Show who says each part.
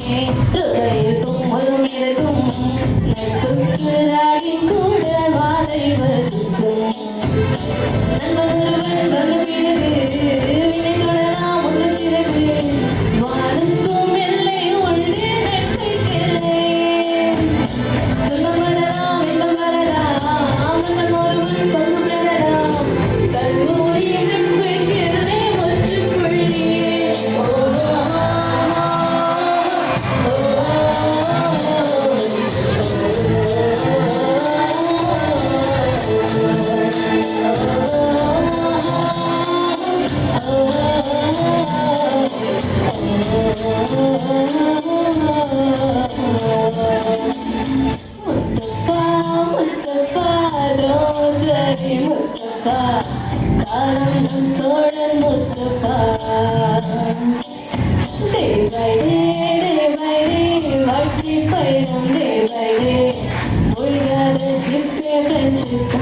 Speaker 1: ஹிருதயத்தும் ஒருமிருக்கும் நட்புக்கு ராகி கூட வாதை வகுக்கும் நண்பன் ஒருவன் வந்த பிறகு வினை தொடலாம் ஒன்று பிறகு வானுக்கும் எல்லை உண்டு நட்புக்கில்லை துன்பம் வரலாம் இன்பம் வரலாம் நண்பன் ஒருவன் பங்கு பெறலாம் கல்லூரி நட்புக்கில்லை முற்றுப்புள்ளி Mustafa, kalam thodan Mustafa. Day by day, vatti payam day by day. Mulgada shippe friendship.